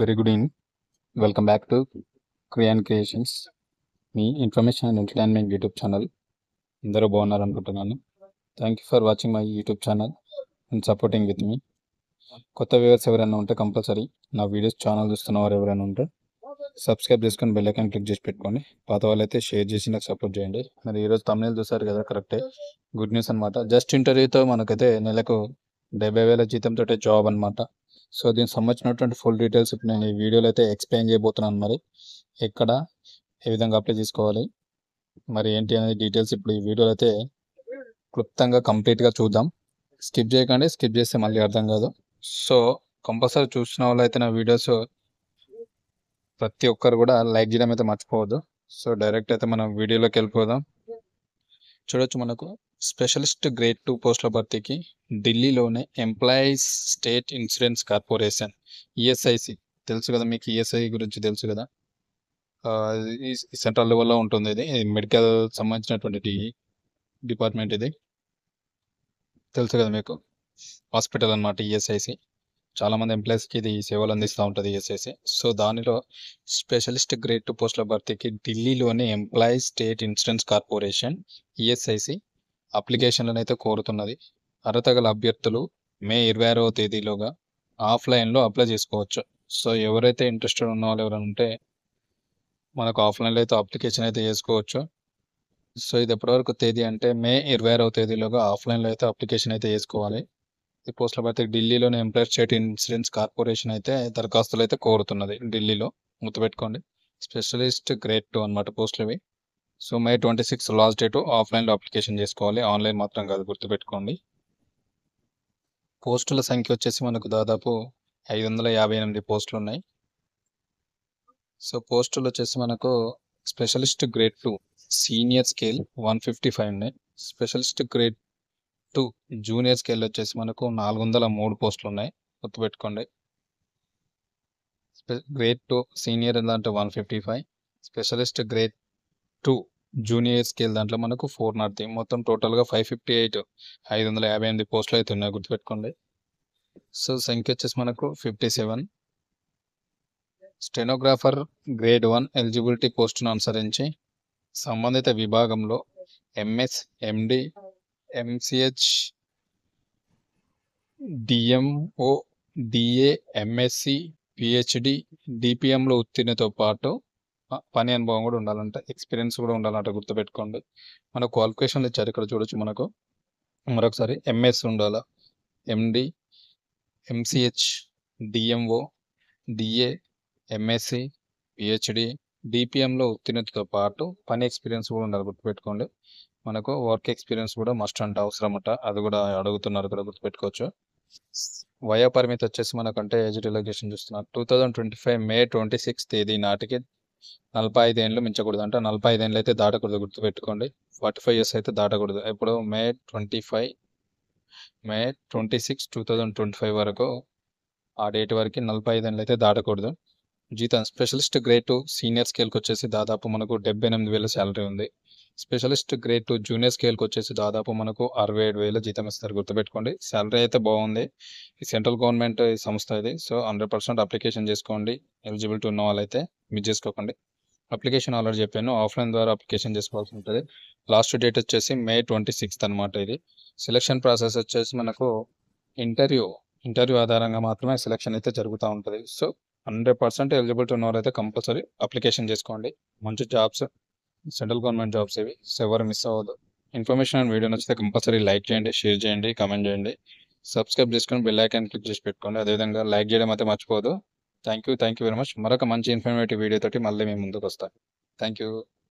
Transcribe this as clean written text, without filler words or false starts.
Very good evening. Welcome back to Crean Creations. మీ information and entertainment YouTube channel అందరూ బాగున్నారు అనుకుంటున్నాను. Thank you for watching my YouTube channel and supporting with మీ. కొత్త viewers ఎవరైనా ఉంటే కంపల్సరీ నా వీడియోస్ ఛానల్ చూస్తున్నవారు ఎవరైనా ఉంటే సబ్స్క్రైబ్ చేసుకొని బెల్ ఐకాన్ క్లిక్ చేసి పెట్టుకోండి. పాత వాళ్ళైతే షేర్ చేసి నాకు సపోర్ట్ చేయండి. మరి ఈరోజు తమిళ చూసారు కదా, కరెక్టే, గుడ్ న్యూస్ అనమాట. జస్ట్ ఇంటర్వ్యూతో మనకైతే నెలకు 70,000 జీతంతో జాబ్ అనమాట. సో దీనికి సంబంధించినటువంటి ఫుల్ డీటెయిల్స్ ఇప్పుడు నేను ఈ వీడియోలో అయితే ఎక్స్ప్లెయిన్ చేయబోతున్నాను. మరి ఎక్కడ ఏ విధంగా అప్లై చేసుకోవాలి మరి ఏంటి అనేది డీటెయిల్స్ ఇప్పుడు ఈ వీడియోలో అయితే క్లుప్తంగా కంప్లీట్గా చూద్దాం. స్కిప్ చేయకండి, స్కిప్ చేస్తే మళ్ళీ అర్థం కాదు. సో కంపల్సరీ చూసిన వాళ్ళు అయితే నా వీడియోస్ ప్రతి ఒక్కరు కూడా లైక్ చేయడం అయితే మర్చిపోవద్దు. సో డైరెక్ట్ అయితే మనం వీడియోలోకి వెళ్ళిపోదాం. చూడొచ్చు, మనకు స్పెషలిస్ట్ గ్రేడ్ 2 పోస్టుల భర్తీకి ఢిల్లీలోనే Employees State Insurance Corporation ESIC, తెలుసు కదా మీకు, ఈఎస్ఐ గురించి తెలుసు కదా, ఈ సెంట్రల్ లెవెల్లో ఉంటుంది. ఇది మెడికల్ సంబంధించినటువంటి డిపార్ట్మెంట్, ఇది తెలుసు కదా మీకు, హాస్పిటల్ అన్నమాట ఈఎస్ఐసి. చాలామంది ఎంప్లాయీస్కి ఇది సేవలు అందిస్తూ ఉంటుంది ఈఎస్ఐసి. సో దానిలో స్పెషలిస్ట్ గ్రేడ్ 2 పోస్టుల భర్తీకి ఢిల్లీలోని employees State Insurance Corporation ESIC అప్లికేషన్లను అయితే కోరుతున్నది. అర్హత గల అభ్యర్థులు మే 26వ తేదీలోగా ఆఫ్లైన్లో అప్లై చేసుకోవచ్చు. సో ఎవరైతే ఇంట్రెస్టెడ్ ఉన్న వాళ్ళు ఎవరైనా ఉంటే మనకు ఆఫ్లైన్లో అయితే అప్లికేషన్ అయితే చేసుకోవచ్చు. సో ఇది ఎప్పటివరకు తేదీ అంటే మే 26వ తేదీలోగా ఆఫ్లైన్లో అయితే అప్లికేషన్ అయితే చేసుకోవాలి. ఈ పోస్టుల భర్తీకి ఢిల్లీలోని ఎంప్లాయీస్ స్టేట్ ఇన్సూరెన్స్ కార్పొరేషన్ అయితే దరఖాస్తులు అయితే కోరుతున్నది. ఢిల్లీలో గుర్తుపెట్టుకోండి, స్పెషలిస్ట్ గ్రేడ్ 2 అనమాట పోస్టులు ఇవి. సో మే 26 లాస్ట్ డేట్, ఆఫ్లైన్లో అప్లికేషన్ చేసుకోవాలి, ఆన్లైన్ మాత్రం కాదు, గుర్తుపెట్టుకోండి. పోస్టుల సంఖ్య వచ్చేసి మనకు దాదాపు 558 పోస్టులు ఉన్నాయి. సో పోస్టులు వచ్చేసి మనకు స్పెషలిస్ట్ గ్రేడ్ 2 సీనియర్ స్కేల్ 155 ఉన్నాయి. స్పెషలిస్ట్ గ్రేడ్ 2 జూనియర్ స్కేల్ వచ్చేసి మనకు 403 పోస్టులు ఉన్నాయి, గుర్తుపెట్టుకోండి. గ్రేడ్ 2 సీనియర్ దాంట్లో 155, స్పెషలిస్ట్ గ్రేడ్ 2 జూనియర్ స్కేల్ దాంట్లో మనకు 403, మొత్తం టోటల్గా 558 పోస్టులు అయితే ఉన్నాయి, గుర్తుపెట్టుకోండి. సో సంఖ్య వచ్చేసి మనకు 57. స్టెనోగ్రాఫర్ గ్రేడ్ 1 ఎలిజిబిలిటీ పోస్టును అనుసరించి సంబంధిత విభాగంలో MS, MD, MCH, DMO, DA, MSc, PhD, డిపిఎంలో ఉత్తీర్ణతో పాటు పని అనుభవం కూడా ఉండాలంట, ఎక్స్పీరియన్స్ కూడా ఉండాలంట, గుర్తుపెట్టుకోండి. మన క్వాలిఫికేషన్లు ఇచ్చారు ఇక్కడ చూడొచ్చు. మనకు మరొకసారి ఎంఎస్ ఉండాలా, MD, MCH, DMO, DA, MSc, PhD, డిపిఎంలో ఉత్తీర్ణతతో పాటు పని ఎక్స్పీరియన్స్ కూడా ఉండాలి, గుర్తుపెట్టుకోండి. మనకు వర్క్ ఎక్స్పీరియన్స్ కూడా మస్ట్ అంట, అవసరం అంట, అది కూడా అడుగుతున్నారు కూడా, గుర్తుపెట్టుకోవచ్చు. వయో పరిమితి వచ్చేసి మనకంటే ఏజ్ రిలాక్సేషన్ చూస్తున్నారు. 2025 మే 26 తేదీ నాటికి 45 ఏళ్ళు మించకూడదు అంట. 45 ఏళ్ళు అయితే దాటకూడదు, గుర్తుపెట్టుకోండి. 45 ఇయర్స్ అయితే దాటకూడదు. ఇప్పుడు మే 26 2025 వరకు, ఆ డేట్ వరకు 45 ఏళ్ళు అయితే దాటకూడదు. జీతం స్పెషలిస్ట్ గ్రేడ్ 2 సీనియర్ స్కేల్కి వచ్చేసి దాదాపు మనకు 78,000 శాలరీ ఉంది. స్పెషలిస్ట్ గ్రేడ్ 2 జూనియర్ స్కేల్కి వచ్చేసి దాదాపు మనకు 67,000 జీతం ఇస్తారు, గుర్తుపెట్టుకోండి. శాలరీ అయితే బాగుంది. ఈ సెంట్రల్ గవర్నమెంట్ సంస్థ ఇది. సో 100% అప్లికేషన్ చేసుకోండి, ఎలిజిబిలిటీ ఉన్న వాళ్ళైతే మిస్ చేసుకోకండి. అప్లికేషన్ ఆల్రెడీ చెప్పాను, ఆఫ్లైన్ ద్వారా అప్లికేషన్ చేసుకోవాల్సి ఉంటుంది. లాస్ట్ డేట్ వచ్చేసి మే 26 అనమాట. ఇది సెలక్షన్ ప్రాసెస్ వచ్చేసి మనకు ఇంటర్వ్యూ ఆధారంగా మాత్రమే సెలక్షన్ అయితే జరుగుతూ ఉంటుంది. సో 100% ఎలిజిబిలిటీ ఉన్న వాళ్ళైతే కంపల్సరీ అప్లికేషన్ చేసుకోండి. మంచి జాబ్స్, సెంట్రల్ గవర్నమెంట్ జాబ్స్ ఇవి. సో ఎవరు మిస్ అవ్వదు. ఇన్ఫర్మేషన్ అండ్ వీడియో నచ్చితే కంపల్సరీ లైక్ చేయండి, షేర్ చేయండి, కామెంట్ చేయండి, సబ్స్క్రైబ్ చేసుకొని బెల్ ఐకాన్ క్లిక్ చేసి పెట్టుకోండి. అదేవిధంగా లైక్ చేయడం అయితే మర్చిపోదు. Thank you very much. మరొక మంచి ఇన్ఫర్మేటివ్ వీడియో తోటి మళ్ళీ మేము ముందుకు వస్తాం. Thank you.